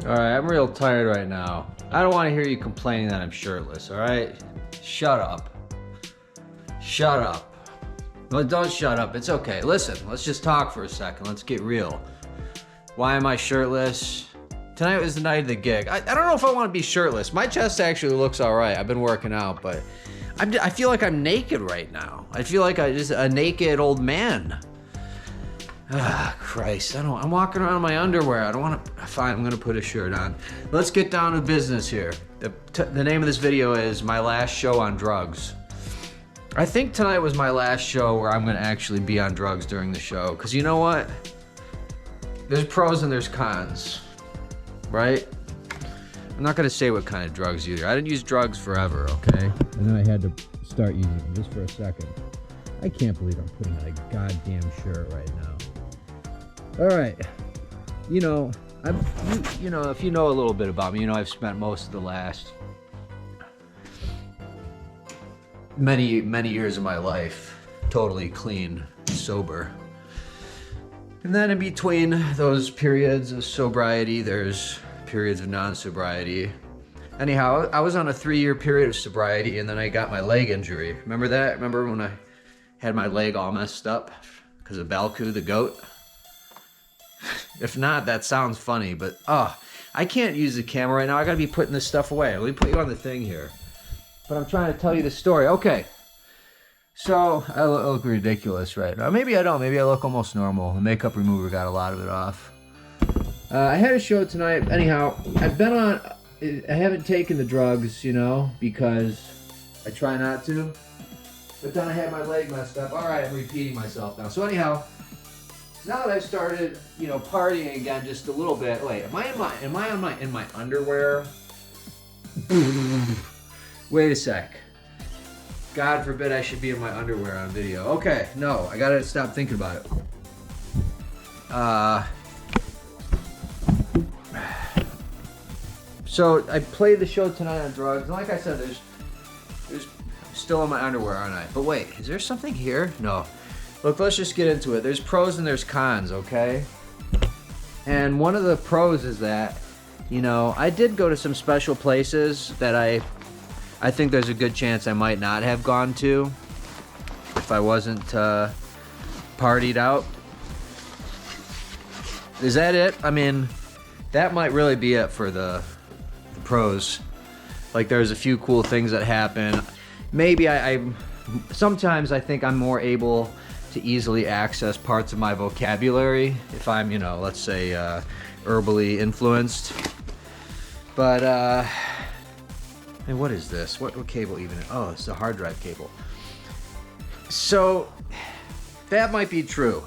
Alright, I'm real tired right now. I don't want to hear you complaining that I'm shirtless, alright? Shut up. Shut up. No, don't shut up. It's okay. Listen, let's just talk for a second. Let's get real. Why am I shirtless? Tonight was the night of the gig. I don't know if I want to be shirtless. My chest actually looks alright. I've been working out, but I feel like I'm naked right now. I feel like I'm just a naked old man. Ah, Christ. I'm walking around in my underwear. I don't want to. Fine, I'm going to put a shirt on. Let's get down to business here. The name of this video is My Last Show on Drugs. I think tonight was my last show where I'm going to actually be on drugs during the show. Because you know what? There's pros and there's cons. Right? I'm not going to say what kind of drugs either. I didn't use drugs forever, okay? And then I had to start using them just for a second. I can't believe I'm putting on a goddamn shirt right now. All right, you know, if you know a little bit about me, you know I've spent most of the last many years of my life totally clean, sober. And then in between those periods of sobriety, there's periods of non-sobriety. Anyhow, I was on a 3-year period of sobriety, and then I got my leg injury. Remember that? Remember when I had my leg all messed up because of Balku the goat? If not, that sounds funny, but I can't use the camera right now. I gotta be putting this stuff away. Let me put you on the thing here. But I'm trying to tell you the story. Okay. So, I look ridiculous right now. Maybe I don't. Maybe I look almost normal. The makeup remover got a lot of it off. I had a show tonight. Anyhow, I haven't taken the drugs, you know, because I try not to. But then I had my leg messed up. All right, I'm repeating myself now. So anyhow, now that I've started, you know, partying again just a little bit. Wait, am I in my underwear? Wait a sec. God forbid I should be in my underwear on video. Okay, no, I gotta stop thinking about it. So I played the show tonight on drugs, and like I said, there's still in my underwear, aren't I? But wait, is there something here? No. Look, let's just get into it. There's pros and there's cons, okay? And one of the pros is that, you know, I did go to some special places that I think there's a good chance I might not have gone to if I wasn't partied out. Is that it? I mean, that might really be it for the pros. Like, there's a few cool things that happen. Maybe sometimes I think I'm more able to easily access parts of my vocabulary if I'm, you know, let's say herbally influenced. But hey, what is this? What cable even? Oh, it's a hard drive cable. So that might be true.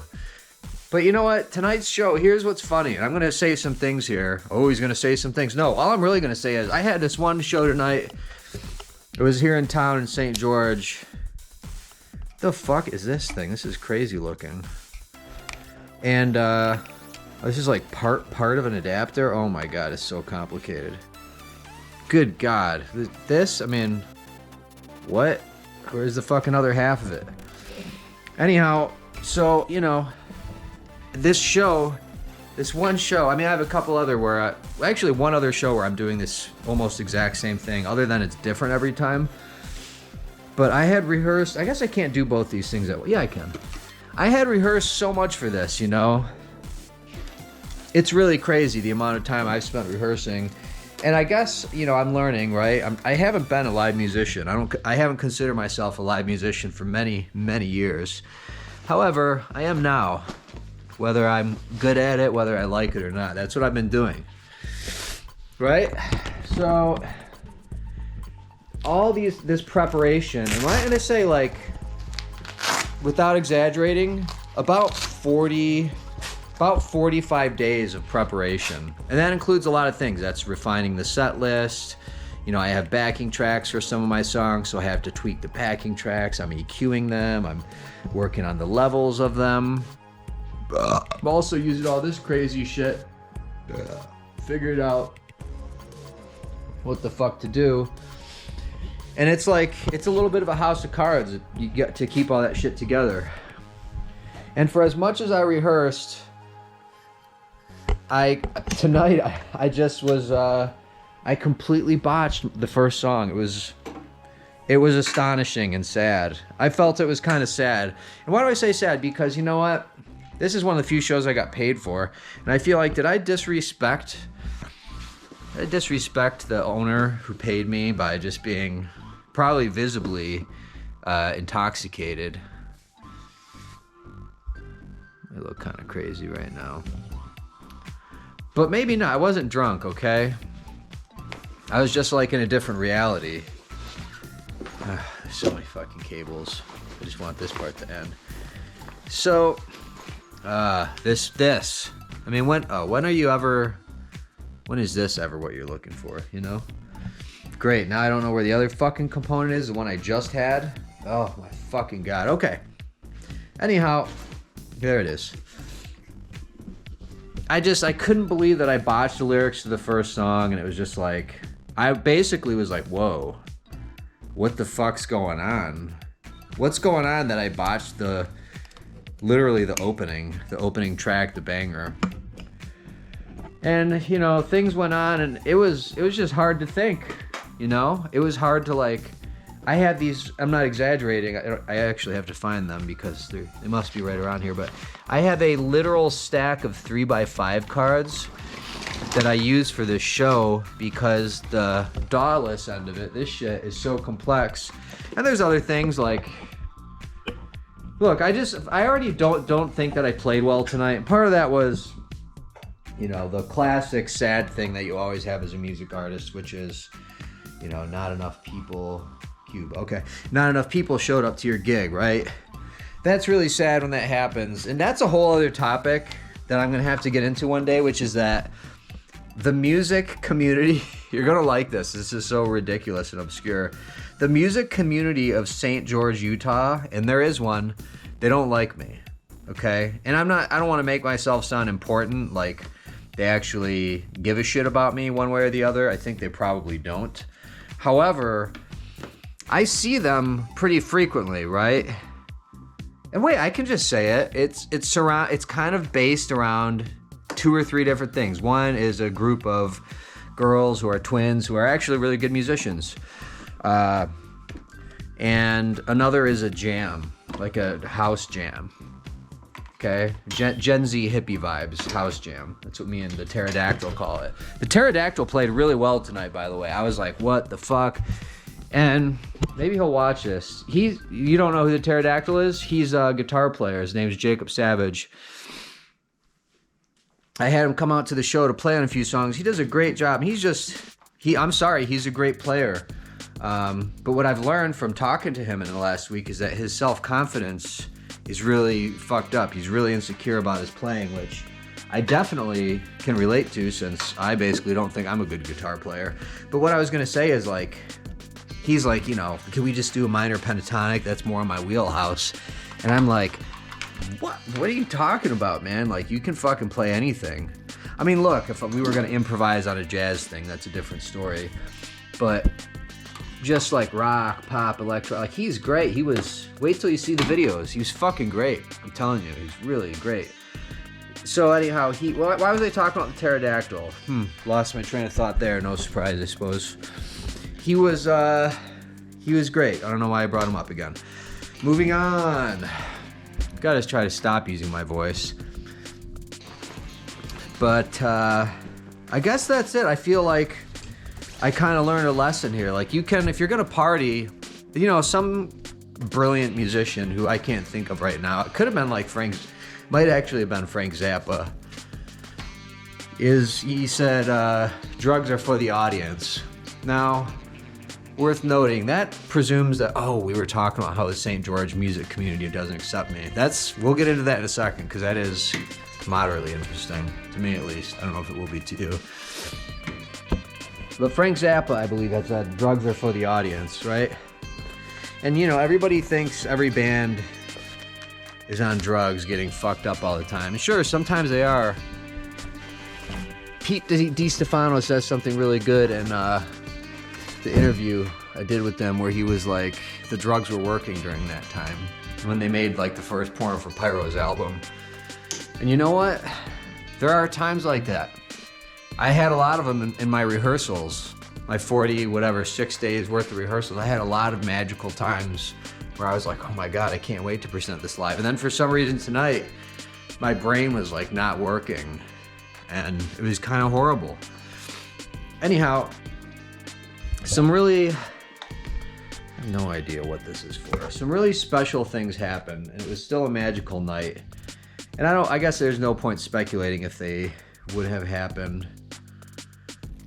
But you know what? Tonight's show, here's what's funny. I'm going to say some things here. Oh, he's going to say some things. No, all I'm really going to say is I had this one show tonight. It was here in town in St. George. The fuck is this thing? This is crazy looking. And this is like part of an adapter. Oh my god, it's so complicated. Good god. This, I mean, what? Where's the fucking other half of it? Anyhow, so, you know, this one show, I mean, I have a couple other actually one other show where I'm doing this almost exact same thing, other than it's different every time. But I had rehearsed, I guess I can't do both these things yeah, I can. I had rehearsed so much for this, you know. It's really crazy the amount of time I've spent rehearsing. And I guess, you know, I'm learning, right? I haven't been a live musician. I haven't considered myself a live musician for many years. However, I am now. Whether I'm good at it, whether I like it or not. That's what I've been doing. Right? So all this preparation, am I gonna say, like, without exaggerating, about 45 days of preparation. And that includes a lot of things. That's refining the set list. You know, I have backing tracks for some of my songs, so I have to tweak the backing tracks. I'm EQing them. I'm working on the levels of them. I'm also using all this crazy shit. Figured out what the fuck to do. And it's like, it's a little bit of a house of cards. You get to keep all that shit together. And for as much as I rehearsed, Tonight I just was I completely botched the first song. It was astonishing and sad. I felt it was kind of sad. And why do I say sad? Because you know what? This is one of the few shows I got paid for, and I feel like did I disrespect the owner who paid me by just being probably visibly intoxicated. I look kind of crazy right now. But maybe not. I wasn't drunk, okay? I was just like in a different reality. There's so many fucking cables. I just want this part to end. So, this. I mean, when is this ever what you're looking for, you know? Great, now I don't know where the other fucking component is, the one I just had. Oh my fucking God, okay. Anyhow, there it is. I couldn't believe that I botched the lyrics to the first song, and it was just like, I basically was like, whoa, what the fuck's going on? What's going on that I botched literally the opening track, the banger. And, you know, things went on, and it was just hard to think, you know? It was hard to, like, I had these, I'm not exaggerating, I actually have to find them because they must be right around here, but I have a literal stack of 3x5 cards that I use for this show because the DAWless end of it, this shit, is so complex. And there's other things like, look, I already don't think that I played well tonight. Part of that was, you know, the classic sad thing that you always have as a music artist, which is, you know, not enough people... Not enough people showed up to your gig, right? That's really sad when that happens. And that's a whole other topic that I'm going to have to get into one day, which is that the music community, you're going to like this. This is so ridiculous and obscure. The music community of St. George, Utah, and there is one, they don't like me, okay? And I don't want to make myself sound important, like they actually give a shit about me one way or the other. I think they probably don't. However, I see them pretty frequently, right? And wait, I can just say it. It's kind of based around 2 or 3 different things. One is a group of girls who are twins who are actually really good musicians. And another is a jam, like a house jam. Okay? Gen Z hippie vibes, house jam. That's what me and the Pterodactyl call it. The Pterodactyl played really well tonight, by the way. I was like, what the fuck? And maybe he'll watch this. You don't know who the Pterodactyl is? He's a guitar player. His name's Jacob Savage. I had him come out to the show to play on a few songs. He does a great job. He's a great player. But what I've learned from talking to him in the last week is that his self-confidence is really fucked up. He's really insecure about his playing, which I definitely can relate to since I basically don't think I'm a good guitar player. But what I was going to say is like, he's like, you know, can we just do a minor pentatonic? That's more in my wheelhouse. And I'm like, what are you talking about, man? Like, you can fucking play anything. I mean, look, if we were going to improvise on a jazz thing, that's a different story. But just like rock, pop, electro, like he's great. Wait till you see the videos. He was fucking great. I'm telling you, he's really great. So anyhow, why was I talking about the Pterodactyl? Lost my train of thought there. No surprise, I suppose. He was great. I don't know why I brought him up again. Moving on. Gotta try to stop using my voice. But I guess that's it. I feel like I kind of learned a lesson here. Like if you're gonna party, you know, some brilliant musician who I can't think of right now, it could have been like might actually have been Frank Zappa. He said, drugs are for the audience. Now, worth noting, that presumes that, we were talking about how the St. George music community doesn't accept me. We'll get into that in a second, because that is moderately interesting, to me at least. I don't know if it will be to you. But Frank Zappa, I believe, has said, drugs are for the audience, right? And, you know, everybody thinks every band is on drugs, getting fucked up all the time. And sure, sometimes they are. Pete DiStefano says something really good in the interview I did with them where he was like, the drugs were working during that time when they made like the first Porno for Pyros album. And you know what? There are times like that. I had a lot of them in my rehearsals, my 6 days worth of rehearsals. I had a lot of magical times where I was like, oh my God, I can't wait to present this live. And then for some reason tonight, my brain was like not working and it was kind of horrible. Anyhow, I have no idea what this is for. Some really special things happened, and it was still a magical night. And I guess there's no point speculating if they would have happened,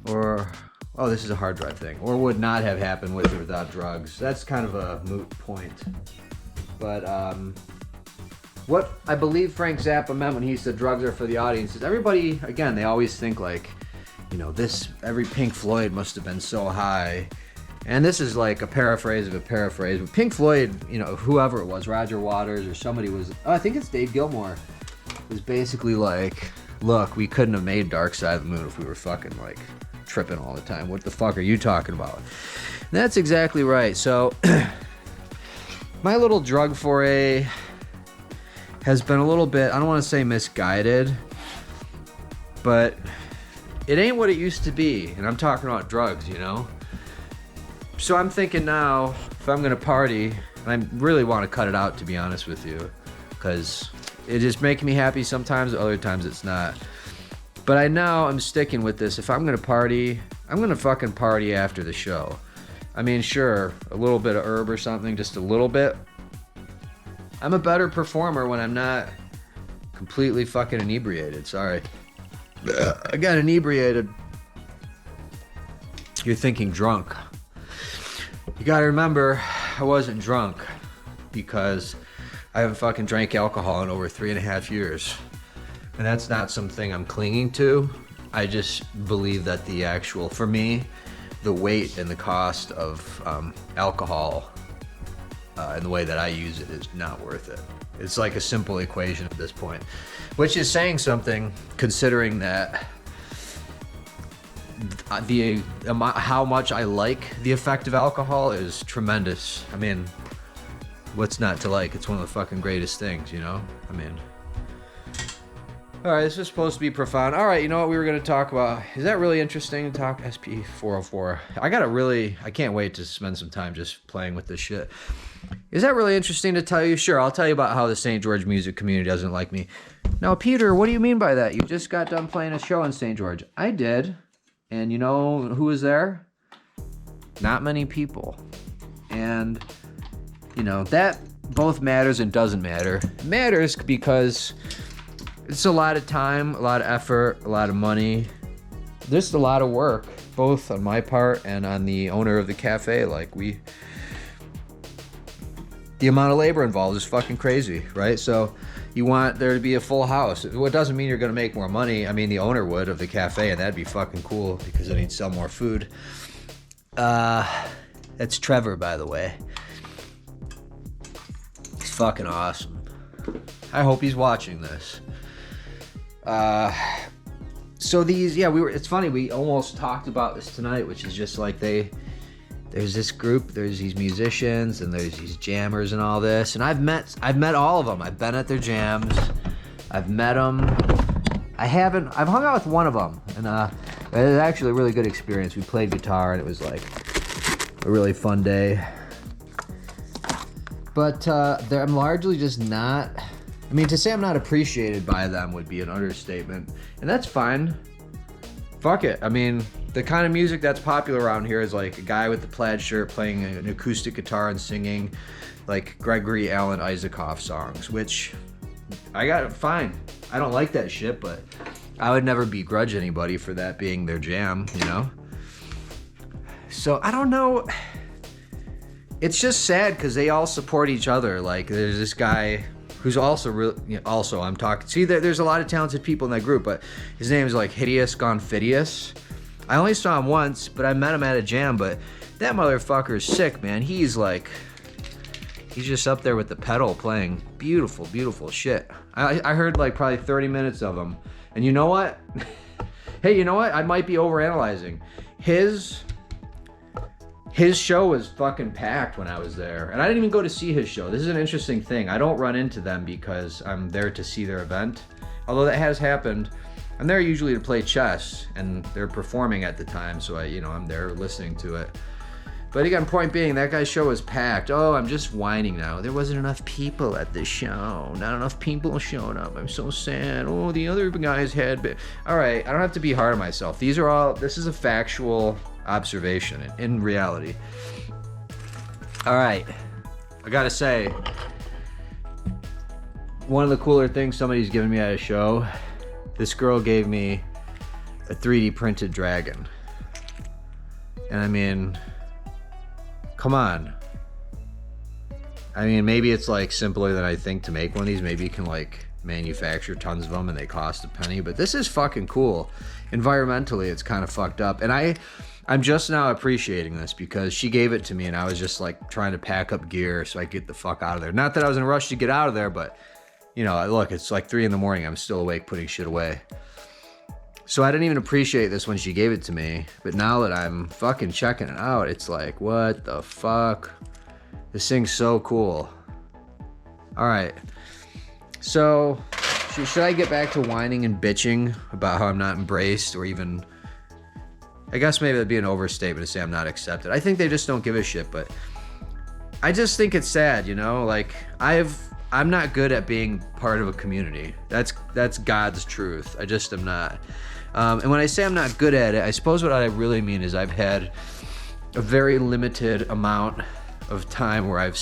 or, oh, this is a hard drive thing, or would not have happened with or without drugs. That's kind of a moot point. But what I believe Frank Zappa meant when he said drugs are for the audience is everybody, again, they always think like, you know, every Pink Floyd must have been so high. And this is like a paraphrase of a paraphrase. But Pink Floyd, you know, whoever it was, Roger Waters or somebody was, I think it's Dave Gilmour, was basically like, look, we couldn't have made Dark Side of the Moon if we were fucking like tripping all the time. What the fuck are you talking about? And that's exactly right. So my little drug foray has been a little bit, I don't want to say misguided, but it ain't what it used to be. And I'm talking about drugs, you know? So I'm thinking now, if I'm gonna party, and I really want to cut it out, to be honest with you, because it is making me happy sometimes, other times it's not. But I'm sticking with this. If I'm gonna party, I'm gonna fucking party after the show. I mean, sure, a little bit of herb or something, just a little bit. I'm a better performer when I'm not completely fucking inebriated. Sorry. I got inebriated. You're thinking drunk. You gotta remember, I wasn't drunk because I haven't fucking drank alcohol in over 3.5 years. And that's not something I'm clinging to. I just believe that for me, the weight and the cost of alcohol and the way that I use it is not worth it. It's like a simple equation at this point, which is saying something considering that how much I like the effect of alcohol is tremendous. I mean, what's not to like? It's one of the fucking greatest things, you know? I mean, all right, this was supposed to be profound. All right, you know what we were going to talk about? Is that really interesting to talk SP404? I can't wait to spend some time just playing with this shit. Is that really interesting to tell you? Sure, I'll tell you about how the St. George music community doesn't like me. Now, Peter, what do you mean by that? You just got done playing a show in St. George. I did. And you know who was there? Not many people. And, you know, that both matters and doesn't matter. It matters because it's a lot of time, a lot of effort, a lot of money. Just a lot of work, both on my part and on the owner of the cafe. The amount of labor involved is fucking crazy, right? So you want there to be a full house. What doesn't mean you're going to make more money. I mean, the owner would of the cafe, and that'd be fucking cool because then he'd sell more food. That's Trevor, by the way. He's fucking awesome. I hope he's watching this. It's funny, we almost talked about this tonight, which is just like there's this group, there's these musicians, and there's these jammers and all this, and I've met all of them. I've been at their jams. I've met them. I've hung out with one of them, and it was actually a really good experience. We played guitar, and it was like a really fun day. But I'm largely just not, I mean, to say I'm not appreciated by them would be an understatement, and that's fine. Fuck it. I mean, the kind of music that's popular around here is like a guy with a plaid shirt playing an acoustic guitar and singing like Gregory Alan Isaacoff songs, which fine. I don't like that shit, but I would never begrudge anybody for that being their jam, you know? So I don't know. It's just sad because they all support each other. Like there's this guy who's also I'm talking. See, there's a lot of talented people in that group, but his name is like Hideous Gone Phidias. I only saw him once, but I met him at a jam, but that motherfucker is sick, man. He's just up there with the pedal playing beautiful, beautiful shit. I heard like probably 30 minutes of him. And you know what? Hey, you know what? I might be overanalyzing. His show was fucking packed when I was there. And I didn't even go to see his show. This is an interesting thing. I don't run into them because I'm there to see their event. Although that has happened. I'm there usually to play chess, and they're performing at the time, so I'm there listening to it. But again, point being, that guy's show was packed. Oh, I'm just whining now. There wasn't enough people at the show. Not enough people showed up. I'm so sad. Oh, the other guys had... All right, I don't have to be hard on myself. This is a factual observation in reality. All right, I gotta say, one of the cooler things somebody's given me at a show, this girl gave me a 3D printed dragon. And I mean... Come on. I mean, maybe it's like simpler than I think to make one of these. Maybe you can like manufacture tons of them and they cost a penny, but this is fucking cool. Environmentally, it's kind of fucked up. And I'm just now appreciating this because she gave it to me and I was just like trying to pack up gear so I could get the fuck out of there. Not that I was in a rush to get out of there, but look, it's like 3 a.m. I'm still awake putting shit away. So I didn't even appreciate this when she gave it to me, but now that I'm fucking checking it out, it's like, what the fuck? This thing's so cool. All right, so should I get back to whining and bitching about how I'm not embraced, or even, I guess maybe that'd be an overstatement to say I'm not accepted. I think they just don't give a shit, but I just think it's sad, like I'm not good at being part of a community. That's God's truth. I just am not. And when I say I'm not good at it, I suppose what I really mean is I've had a very limited amount of time where I've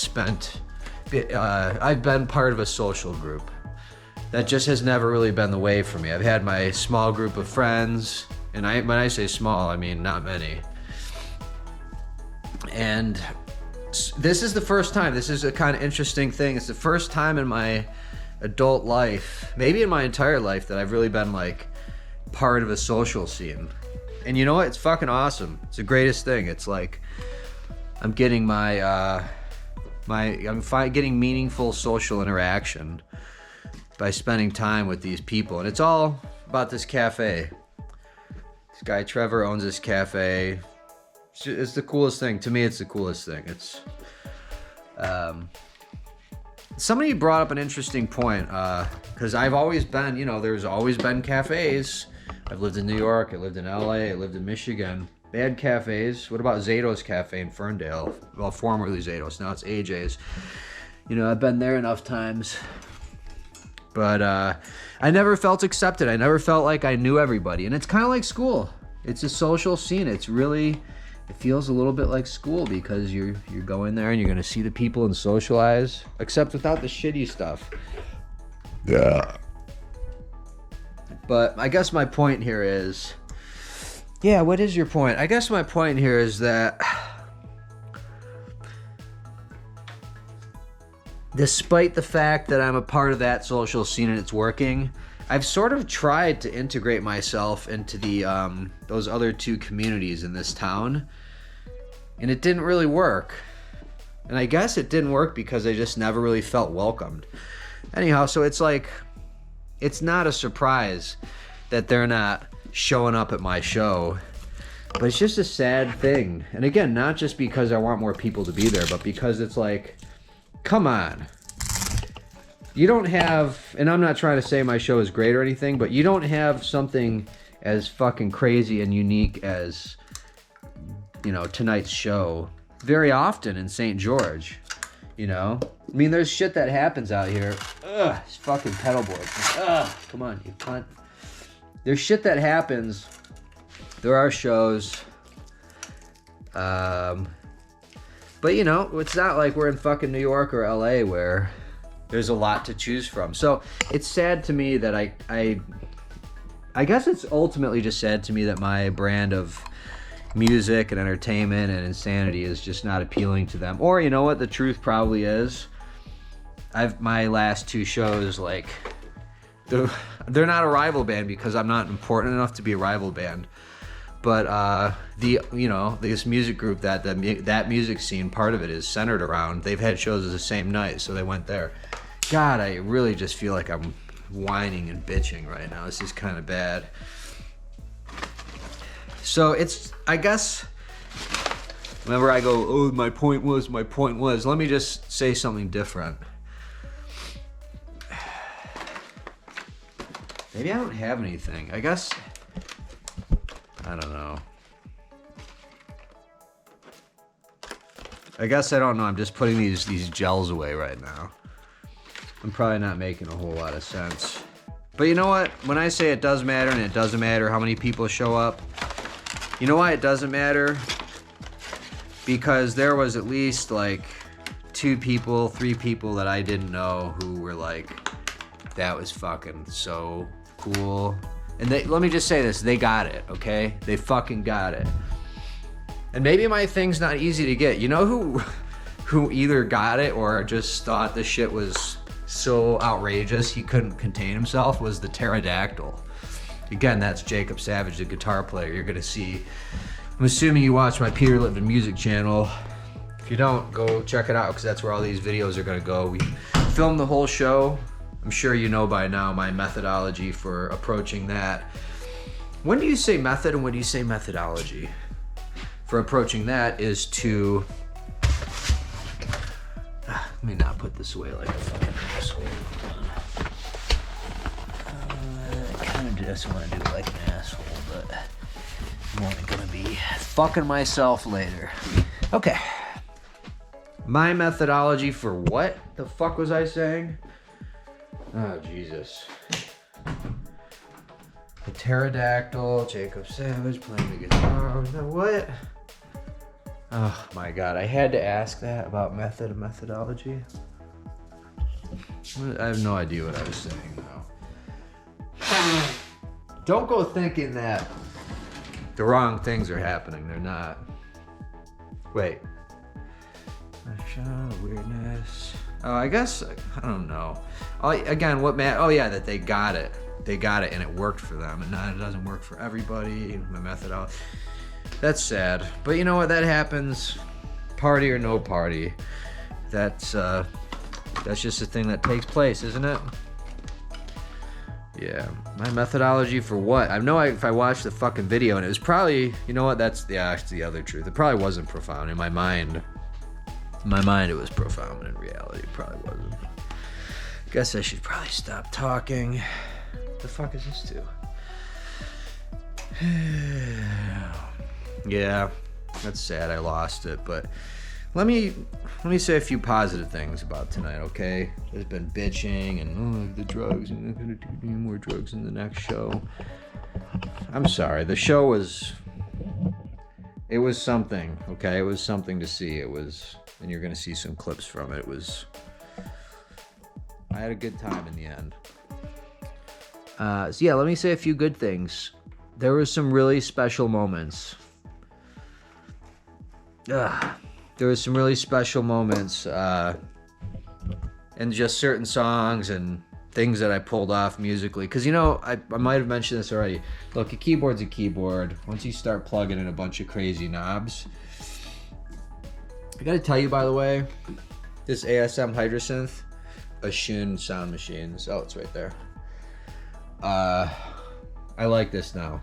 been part of a social group. That just has never really been the way for me. I've had my small group of friends, and when I say small, I mean not many. And this is the first time, this is a kind of interesting thing. It's the first time in my adult life, maybe in my entire life, that I've really been like part of a social scene. And you know what? It's fucking awesome. It's the greatest thing. It's like I'm getting getting meaningful social interaction by spending time with these people. And it's all about this cafe. This guy Trevor owns this cafe. It's the coolest thing. To me, it's the coolest thing. It's somebody brought up an interesting point, because I've always been, there's always been cafes. I've lived in New York, I lived in LA, I lived in Michigan. They had cafes. What about Zato's Cafe in Ferndale? Well, formerly Zato's, now it's AJ's. I've been there enough times. But I never felt accepted. I never felt like I knew everybody. And it's kind of like school. It's a social scene. It feels a little bit like school because you're going there and you're going to see the people and socialize, except without the shitty stuff. Yeah. But I guess my point here is... Yeah, what is your point? I guess my point here is that despite the fact that I'm a part of that social scene and it's working, I've sort of tried to integrate myself into the those other two communities in this town, and it didn't really work. And I guess it didn't work because I just never really felt welcomed. Anyhow, so it's like, it's not a surprise that they're not showing up at my show, but it's just a sad thing. And again, not just because I want more people to be there, but because it's like, come on. You don't have, and I'm not trying to say my show is great or anything, but you don't have something as fucking crazy and unique as, tonight's show very often in St. George, I mean, there's shit that happens out here. Ugh, it's fucking pedal boards. Ugh, come on, you cunt. There's shit that happens. There are shows. But, it's not like we're in fucking New York or LA where there's a lot to choose from. So it's sad to me that I guess it's ultimately just sad to me that my brand of music and entertainment and insanity is just not appealing to them. Or, you know what, the truth probably is, my last two shows, like, they're not a rival band because I'm not important enough to be a rival band. But this music group, that music scene, part of it is centered around, they've had shows the same night, so they went there. God, I really just feel like I'm whining and bitching right now. This is kind of bad. So I guess, whenever I go, oh, my point was, let me just say something different. Maybe I don't have anything. I guess, I don't know. I guess I don't know. I'm just putting these gels away right now. I'm probably not making a whole lot of sense. But you know what? When I say it does matter, and it doesn't matter how many people show up, you know why it doesn't matter? Because there was at least like 2 people, 3 people that I didn't know who were like, that was fucking so cool. And let me just say this, they got it, okay? They fucking got it. And maybe my thing's not easy to get. You know who either got it or just thought this shit was so outrageous he couldn't contain himself? Was the pterodactyl. Again, that's Jacob Savage, the guitar player. You're gonna see. I'm assuming you watch my Peter Litman music channel. If you don't, go check it out because that's where all these videos are gonna go. We filmed the whole show. I'm sure you know by now my methodology for approaching that. When do you say method and when do you say methodology? For approaching that is to, let me not put this away like a fucking asshole. I kind of just want to do it like an asshole, but I'm only gonna be fucking myself later. Okay. My methodology for what the fuck was I saying? Oh, Jesus. The pterodactyl, Jacob Savage playing the guitar. What? Oh my God, I had to ask that about method and methodology. I have no idea what I was saying now. Don't go thinking that the wrong things are happening. They're not. Wait. Weirdness. Oh, I guess, I don't know. Again, what man? Oh yeah, that they got it. They got it and it worked for them. And now it doesn't work for everybody. My methodology. That's sad. But you know what? That happens. Party or no party. That's just a thing that takes place, isn't it? Yeah. My methodology for what? I know if I watched the fucking video and it was probably, you know what? That's the other truth. It probably wasn't profound in my mind. In my mind, it was profound. In reality, it probably wasn't. Guess I should probably stop talking. What the fuck is this to? Yeah, that's sad. I lost it, but let me say a few positive things about tonight. Okay, there's been bitching and the drugs, and I'm gonna do any more drugs in the next show. I'm sorry. The show was. It was something. Okay, it was something to see. It was. And you're gonna see some clips from it. It was. I had a good time in the end. So yeah, let me say a few good things. There were some really special moments. There were some really special moments, and just certain songs and things that I pulled off musically. Because, you know, I might have mentioned this already. Look, a keyboard's a keyboard. Once you start plugging in a bunch of crazy knobs, I gotta tell you, by the way, this ASM Hydrasynth, a Shun Sound Machines. Oh, it's right there. I like this now.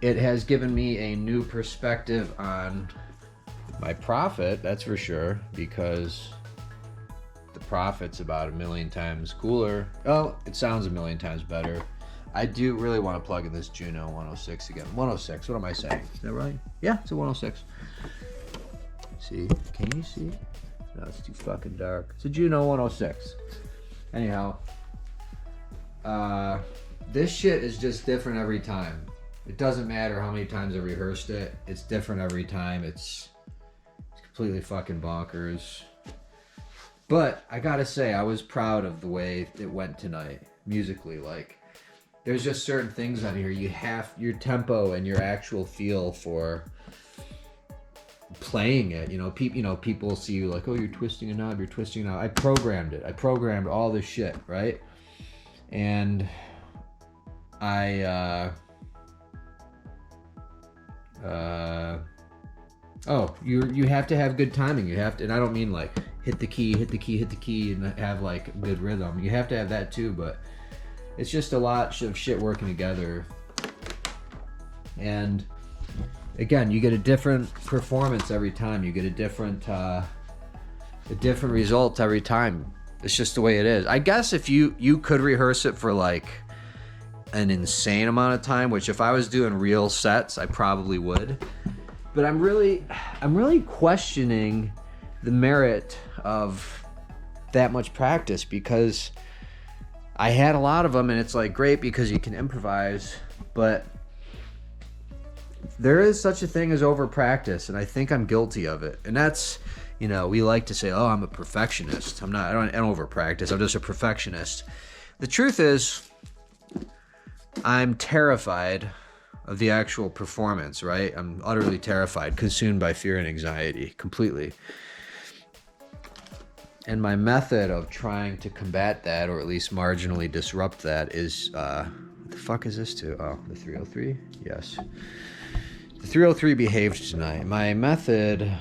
It has given me a new perspective on my profit, that's for sure, because the profit's about 1,000,000 times cooler. Oh, it sounds 1,000,000 times better. I do really want to plug in this Juno 106 again. 106, what am I saying? Is that right? Yeah, it's a 106. See, can you see? No, it's too fucking dark. It's a Juno 106. Anyhow, this shit is just different every time. It doesn't matter how many times I rehearsed it. It's different every time. It's completely fucking bonkers. But I gotta say, I was proud of the way it went tonight, musically. Like, there's just certain things on here. You have your tempo and your actual feel for playing it. You know, people see you like, oh, you're twisting a knob, you're twisting a knob. I programmed it. I programmed all this shit, right? And you have to have good timing. You have to, and I don't mean like hit the key, and have like good rhythm. You have to have that too, but it's just a lot of shit working together. And again, you get a different performance every time. You get a different result every time. It's just the way it is. I guess if you could rehearse it for like an insane amount of time, which if I was doing real sets, I probably would. But I'm really questioning the merit of that much practice, because I had a lot of them, and it's like great because you can improvise, but there is such a thing as over practice, and I think I'm guilty of it. And that's, you know, we like to say, oh, I'm a perfectionist. I don't over practice. I'm just a perfectionist. The truth is, I'm terrified of the actual performance, right? I'm utterly terrified, consumed by fear and anxiety completely. And my method of trying to combat that, or at least marginally disrupt that, is, what the fuck is this to? Oh, the 303? Yes. The 303 behaved tonight. My method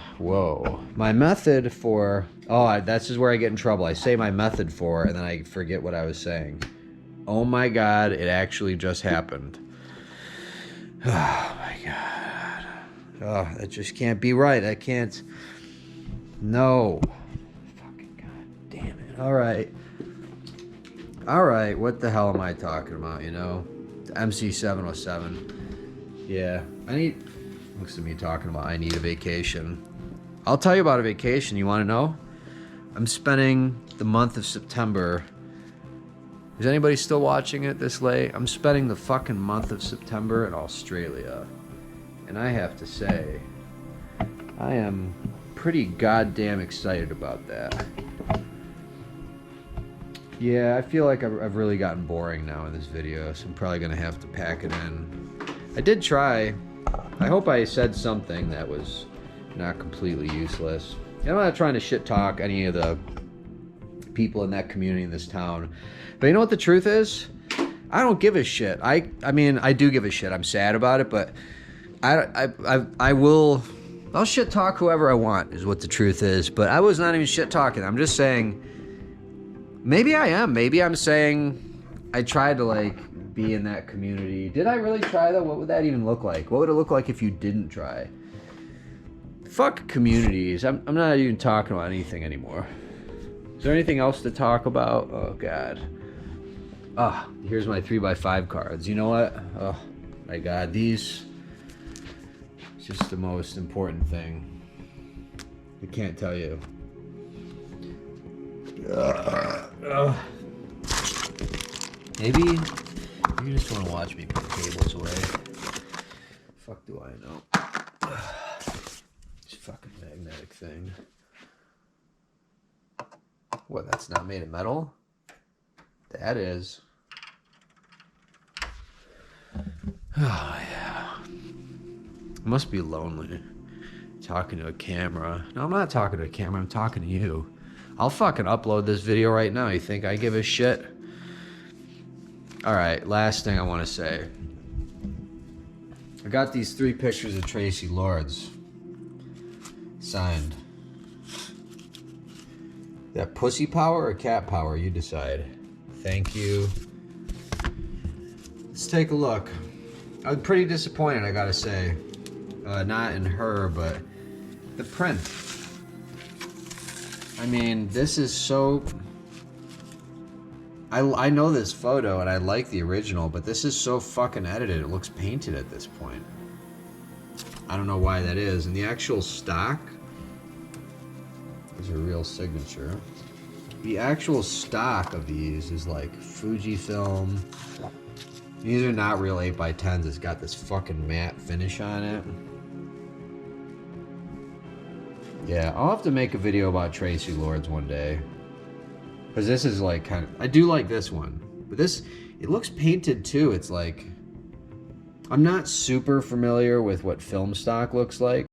for, that's just where I get in trouble. I say my method for, and then I forget what I was saying. Oh my God, it actually just happened. Oh my God. Oh, that just can't be right. I can't. No. Fucking God damn it. All right. What the hell am I talking about, you know? The MC707. Yeah. Looks to me talking about I need a vacation. I'll tell you about a vacation. You want to know? I'm spending the month of September. Is anybody still watching it this late? I'm spending the fucking month of September in Australia. And I have to say, I am pretty goddamn excited about that. Yeah, I feel like I've really gotten boring now in this video, so I'm probably going to have to pack it in. I did try. I hope I said something that was not completely useless. I'm not trying to shit talk any of the people in that community in this town. But you know what the truth is? I don't give a shit. I mean, I do give a shit. I'm sad about it, but I'll shit talk whoever I want, is what the truth is. But I was not even shit talking. I'm just saying, maybe I am. Maybe I'm saying I tried to like be in that community. Did I really try though? What would that even look like? What would it look like if you didn't try? Fuck communities. I'm not even talking about anything anymore. Is there anything else to talk about? Oh God. Here's my 3x5 cards. You know what? Oh my God, these. It's just the most important thing. I can't tell you. Maybe you just want to watch me put cables away. Fuck do I know? This fucking magnetic thing. What, that's not made of metal? That is. Oh yeah. It must be lonely talking to a camera. No, I'm not talking to a camera, I'm talking to you. I'll fucking upload this video right now. You think I give a shit? Alright, last thing I want to say. I got these 3 pictures of Traci Lords. Signed. That pussy power or cat power? You decide. Thank you. Let's take a look. I was pretty disappointed, I gotta say. Not in her, but the print. I mean, this is so... I know this photo and I like the original, but this is so fucking edited. It looks painted at this point. I don't know why that is. And the actual stock is a real signature. The actual stock of these is like Fujifilm. These are not real 8x10s. It's got this fucking matte finish on it. Yeah, I'll have to make a video about Traci Lords one day. Because this is like kind of... I do like this one. But this... It looks painted too. It's like... I'm not super familiar with what film stock looks like.